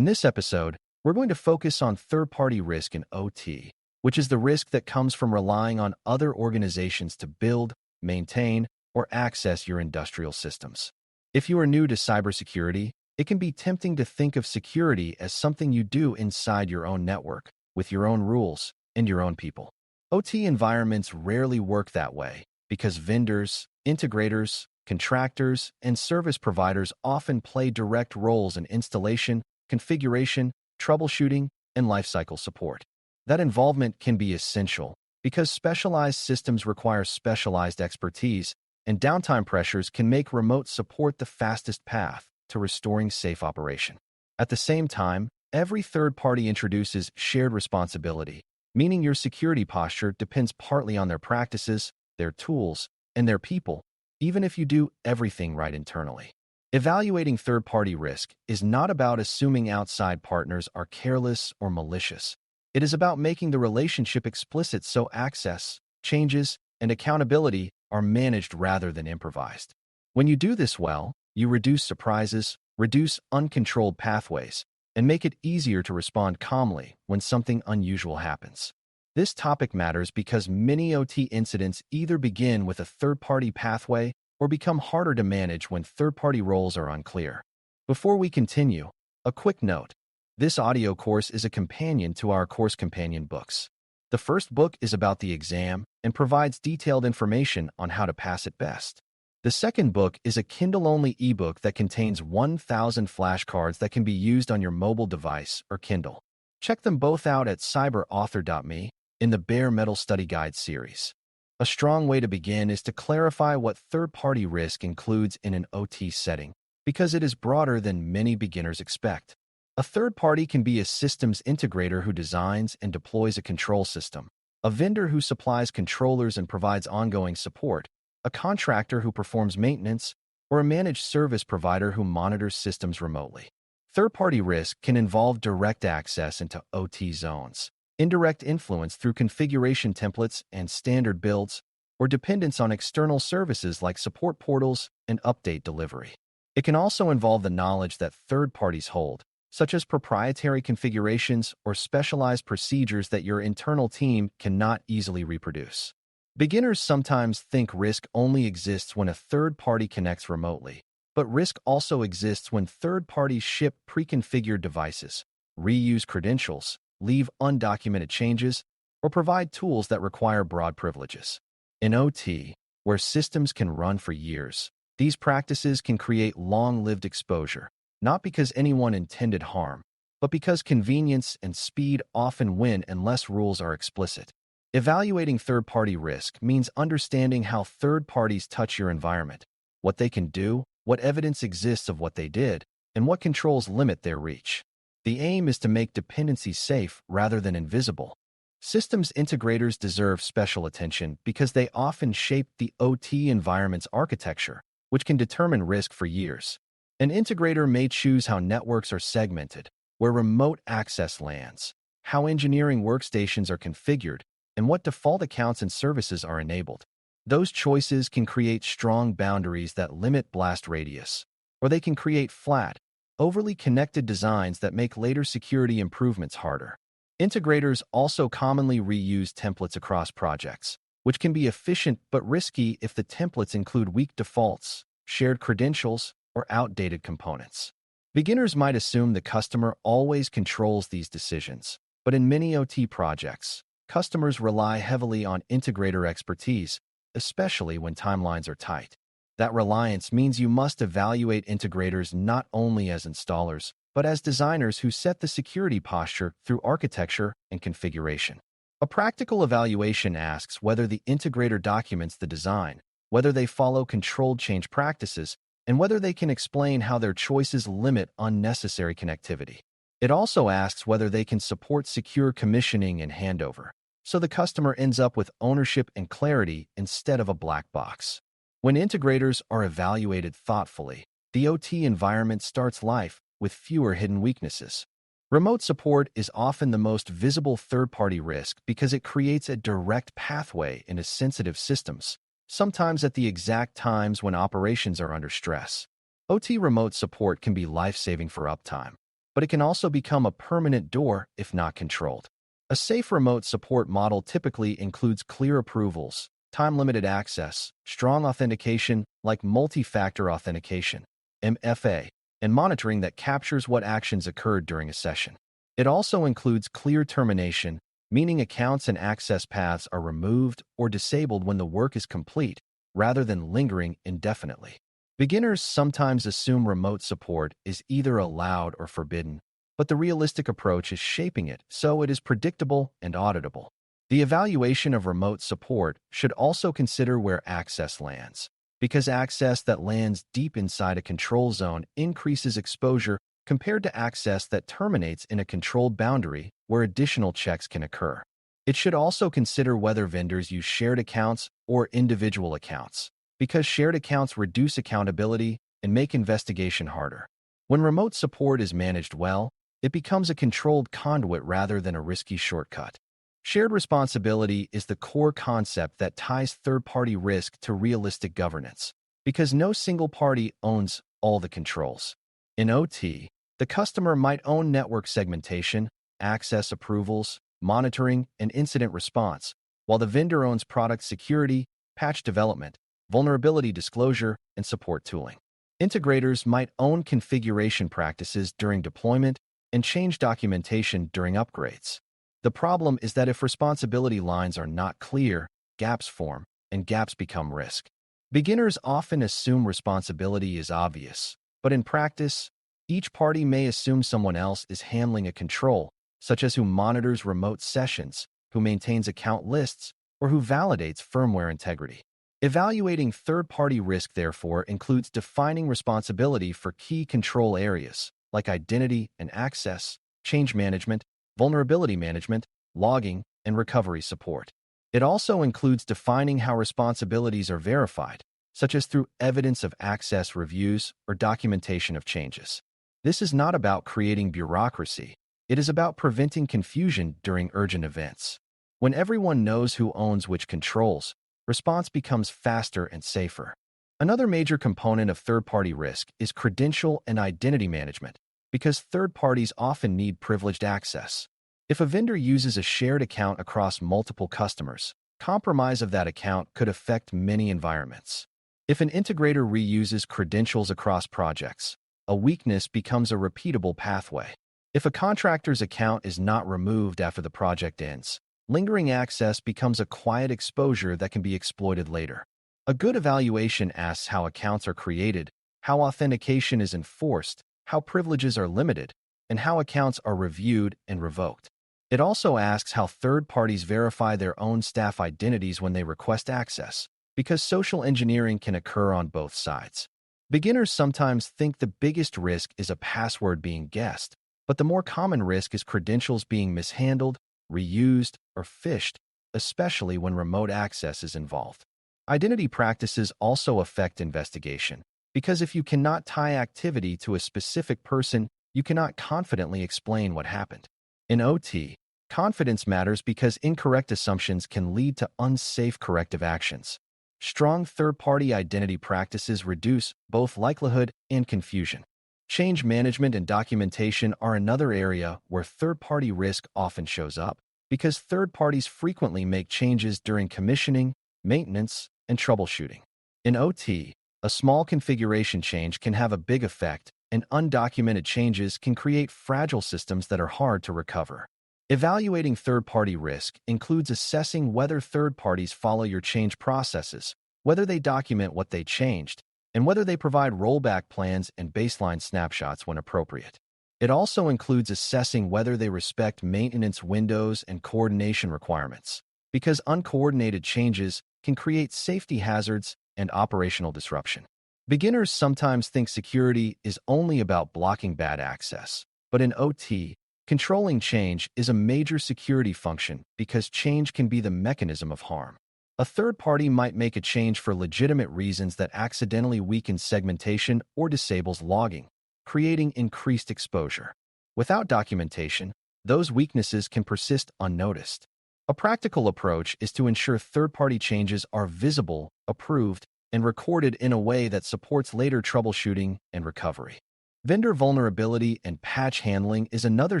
In this episode, we're going to focus on third-party risk in OT, which is the risk that comes from relying on other organizations to build, maintain, or access your industrial systems. If you are new to cybersecurity, it can be tempting to think of security as something you do inside your own network, with your own rules and your own people. OT environments rarely work that way because vendors, integrators, contractors, and service providers often play direct roles in installation, configuration, troubleshooting, and lifecycle support. That involvement can be essential because specialized systems require specialized expertise, and downtime pressures can make remote support the fastest path to restoring safe operation. At the same time, every third party introduces shared responsibility, meaning your security posture depends partly on their practices, their tools, and their people, even if you do everything right internally. Evaluating third-party risk is not about assuming outside partners are careless or malicious. It is about making the relationship explicit so access, changes, and accountability are managed rather than improvised. When you do this well, you reduce surprises, reduce uncontrolled pathways, and make it easier to respond calmly when something unusual happens. This topic matters because many OT incidents either begin with a third-party pathway or become harder to manage when third-party roles are unclear. Before we continue, a quick note. This audio course is a companion to our course companion books. The first book is about the exam and provides detailed information on how to pass it best. The second book is a Kindle-only ebook that contains 1,000 flashcards that can be used on your mobile device or Kindle. Check them both out at cyber.author.me in the Bare Metal Study Guide series. A strong way to begin is to clarify what third-party risk includes in an OT setting, because it is broader than many beginners expect. A third party can be a systems integrator who designs and deploys a control system, a vendor who supplies controllers and provides ongoing support, a contractor who performs maintenance, or a managed service provider who monitors systems remotely. Third-party risk can involve direct access into OT zones, indirect influence through configuration templates and standard builds, or dependence on external services like support portals and update delivery. It can also involve the knowledge that third parties hold, such as proprietary configurations or specialized procedures that your internal team cannot easily reproduce. Beginners sometimes think risk only exists when a third party connects remotely, but risk also exists when third parties ship pre-configured devices, reuse credentials, leave undocumented changes, or provide tools that require broad privileges. In OT, where systems can run for years, these practices can create long-lived exposure, not because anyone intended harm, but because convenience and speed often win unless rules are explicit. Evaluating third-party risk means understanding how third parties touch your environment, what they can do, what evidence exists of what they did, and what controls limit their reach. The aim is to make dependencies safe rather than invisible. Systems integrators deserve special attention because they often shape the OT environment's architecture, which can determine risk for years. An integrator may choose how networks are segmented, where remote access lands, how engineering workstations are configured, and what default accounts and services are enabled. Those choices can create strong boundaries that limit blast radius, or they can create flat, overly connected designs that make later security improvements harder. Integrators also commonly reuse templates across projects, which can be efficient but risky if the templates include weak defaults, shared credentials, or outdated components. Beginners might assume the customer always controls these decisions, but in many OT projects, customers rely heavily on integrator expertise, especially when timelines are tight. That reliance means you must evaluate integrators not only as installers, but as designers who set the security posture through architecture and configuration. A practical evaluation asks whether the integrator documents the design, whether they follow controlled change practices, and whether they can explain how their choices limit unnecessary connectivity. It also asks whether they can support secure commissioning and handover, so the customer ends up with ownership and clarity instead of a black box. When integrators are evaluated thoughtfully, the OT environment starts life with fewer hidden weaknesses. Remote support is often the most visible third-party risk because it creates a direct pathway into sensitive systems, sometimes at the exact times when operations are under stress. OT remote support can be life-saving for uptime, but it can also become a permanent door if not controlled. A safe remote support model typically includes clear approvals, time-limited access, strong authentication like multi-factor authentication, MFA, and monitoring that captures what actions occurred during a session. It also includes clear termination, meaning accounts and access paths are removed or disabled when the work is complete, rather than lingering indefinitely. Beginners sometimes assume remote support is either allowed or forbidden, but the realistic approach is shaping it so it is predictable and auditable. The evaluation of remote support should also consider where access lands, because access that lands deep inside a control zone increases exposure compared to access that terminates in a controlled boundary where additional checks can occur. It should also consider whether vendors use shared accounts or individual accounts, because shared accounts reduce accountability and make investigation harder. When remote support is managed well, it becomes a controlled conduit rather than a risky shortcut. Shared responsibility is the core concept that ties third-party risk to realistic governance, because no single party owns all the controls. In OT, the customer might own network segmentation, access approvals, monitoring, and incident response, while the vendor owns product security, patch development, vulnerability disclosure, and support tooling. Integrators might own configuration practices during deployment and change documentation during upgrades. The problem is that if responsibility lines are not clear, gaps form, and gaps become risk. Beginners often assume responsibility is obvious, but in practice, each party may assume someone else is handling a control, such as who monitors remote sessions, who maintains account lists, or who validates firmware integrity. Evaluating third-party risk, therefore, includes defining responsibility for key control areas, like identity and access, change management, vulnerability management, logging, and recovery support. It also includes defining how responsibilities are verified, such as through evidence of access reviews or documentation of changes. This is not about creating bureaucracy. It is about preventing confusion during urgent events. When everyone knows who owns which controls, response becomes faster and safer. Another major component of third-party risk is credential and identity management, because third parties often need privileged access. If a vendor uses a shared account across multiple customers, compromise of that account could affect many environments. If an integrator reuses credentials across projects, a weakness becomes a repeatable pathway. If a contractor's account is not removed after the project ends, lingering access becomes a quiet exposure that can be exploited later. A good evaluation asks how accounts are created, how authentication is enforced, how privileges are limited, and how accounts are reviewed and revoked. It also asks how third parties verify their own staff identities when they request access, because social engineering can occur on both sides. Beginners sometimes think the biggest risk is a password being guessed, but the more common risk is credentials being mishandled, reused, or phished, especially when remote access is involved. Identity practices also affect investigation, because if you cannot tie activity to a specific person, you cannot confidently explain what happened. In OT, confidence matters because incorrect assumptions can lead to unsafe corrective actions. Strong third-party identity practices reduce both likelihood and confusion. Change management and documentation are another area where third-party risk often shows up, because third parties frequently make changes during commissioning, maintenance, and troubleshooting. In OT, a small configuration change can have a big effect, and undocumented changes can create fragile systems that are hard to recover. Evaluating third-party risk includes assessing whether third parties follow your change processes, whether they document what they changed, and whether they provide rollback plans and baseline snapshots when appropriate. It also includes assessing whether they respect maintenance windows and coordination requirements, because uncoordinated changes can create safety hazards and operational disruption. Beginners sometimes think security is only about blocking bad access, but in OT, controlling change is a major security function because change can be the mechanism of harm. A third party might make a change for legitimate reasons that accidentally weakens segmentation or disables logging, creating increased exposure. Without documentation, those weaknesses can persist unnoticed. A practical approach is to ensure third-party changes are visible, approved, and recorded in a way that supports later troubleshooting and recovery. Vendor vulnerability and patch handling is another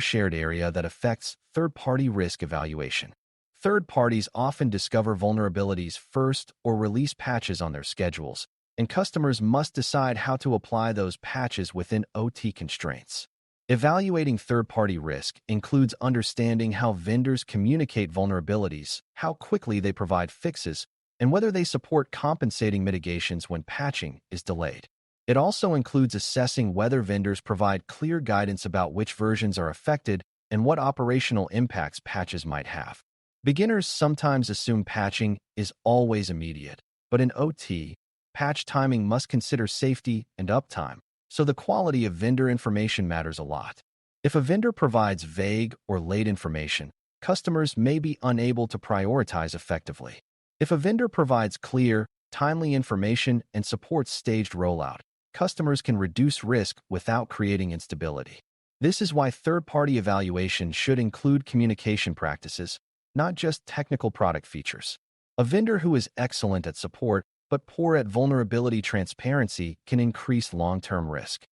shared area that affects third-party risk evaluation. Third parties often discover vulnerabilities first or release patches on their schedules, and customers must decide how to apply those patches within OT constraints. Evaluating third-party risk includes understanding how vendors communicate vulnerabilities, how quickly they provide fixes, and whether they support compensating mitigations when patching is delayed. It also includes assessing whether vendors provide clear guidance about which versions are affected and what operational impacts patches might have. Beginners sometimes assume patching is always immediate, but in OT, patch timing must consider safety and uptime, so the quality of vendor information matters a lot. If a vendor provides vague or late information, customers may be unable to prioritize effectively. If a vendor provides clear, timely information and supports staged rollout, customers can reduce risk without creating instability. This is why third-party evaluation should include communication practices, not just technical product features. A vendor who is excellent at support but poor at vulnerability transparency can increase long-term risk.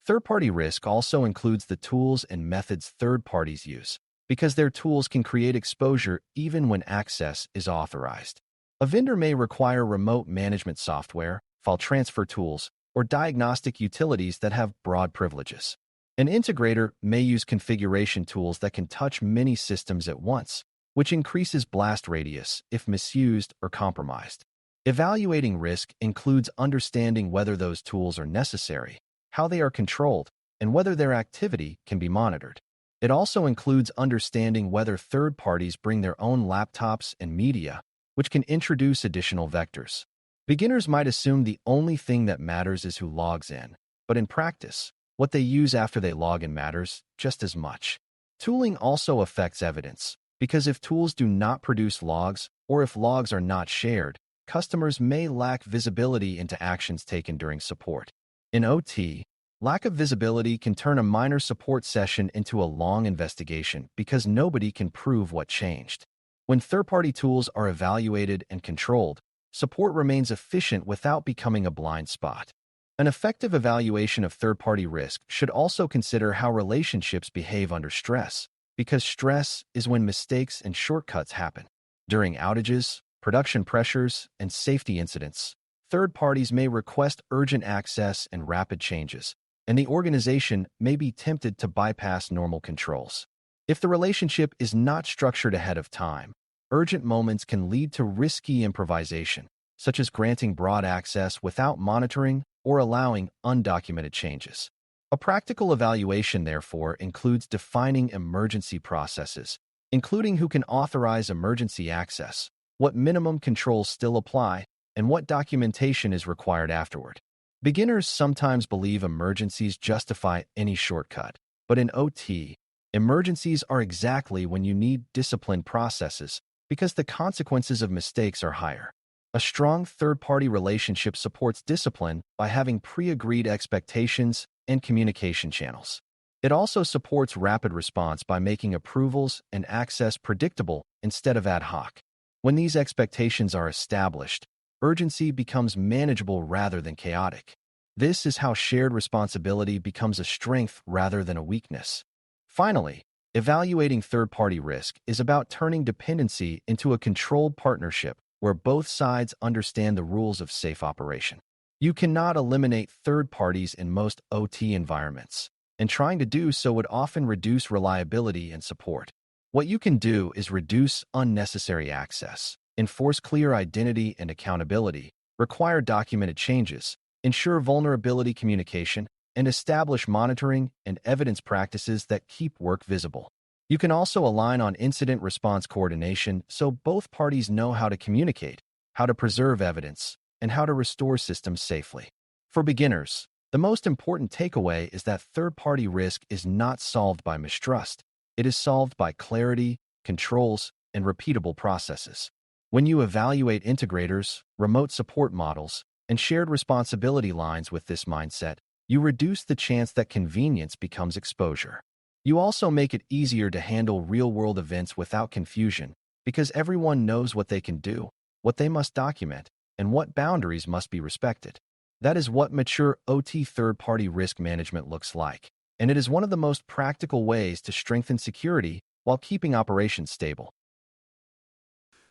Third-party risk also includes the tools and methods third parties use, because their tools can create exposure even when access is authorized. A vendor may require remote management software, file transfer tools, or diagnostic utilities that have broad privileges. An integrator may use configuration tools that can touch many systems at once, which increases blast radius if misused or compromised. Evaluating risk includes understanding whether those tools are necessary, how they are controlled, and whether their activity can be monitored. It also includes understanding whether third parties bring their own laptops and media, which can introduce additional vectors. Beginners might assume the only thing that matters is who logs in, but in practice, what they use after they log in matters just as much. Tooling also affects evidence, because if tools do not produce logs, or if logs are not shared, customers may lack visibility into actions taken during support. In OT, lack of visibility can turn a minor support session into a long investigation because nobody can prove what changed. When third-party tools are evaluated and controlled, support remains efficient without becoming a blind spot. An effective evaluation of third-party risk should also consider how relationships behave under stress, because stress is when mistakes and shortcuts happen. During outages, production pressures, and safety incidents, third parties may request urgent access and rapid changes, and the organization may be tempted to bypass normal controls. If the relationship is not structured ahead of time, urgent moments can lead to risky improvisation, such as granting broad access without monitoring or allowing undocumented changes. A practical evaluation, therefore, includes defining emergency processes, including who can authorize emergency access, what minimum controls still apply, and what documentation is required afterward. Beginners sometimes believe emergencies justify any shortcut, but in OT, emergencies are exactly when you need disciplined processes because the consequences of mistakes are higher. A strong third-party relationship supports discipline by having pre-agreed expectations and communication channels. It also supports rapid response by making approvals and access predictable instead of ad hoc. When these expectations are established, urgency becomes manageable rather than chaotic. This is how shared responsibility becomes a strength rather than a weakness. Finally, evaluating third-party risk is about turning dependency into a controlled partnership where both sides understand the rules of safe operation. You cannot eliminate third parties in most OT environments, and trying to do so would often reduce reliability and support. What you can do is reduce unnecessary access, enforce clear identity and accountability, require documented changes, ensure vulnerability communication, and establish monitoring and evidence practices that keep work visible. You can also align on incident response coordination so both parties know how to communicate, how to preserve evidence, and how to restore systems safely. For beginners, the most important takeaway is that third-party risk is not solved by mistrust. It is solved by clarity, controls, and repeatable processes. When you evaluate integrators, remote support models, and shared responsibility lines with this mindset, you reduce the chance that convenience becomes exposure. You also make it easier to handle real-world events without confusion because everyone knows what they can do, what they must document, and what boundaries must be respected. That is what mature OT third-party risk management looks like, and it is one of the most practical ways to strengthen security while keeping operations stable.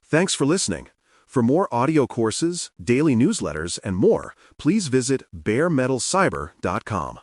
Thanks for listening. For more audio courses, daily newsletters, and more, please visit baremetalcyber.com.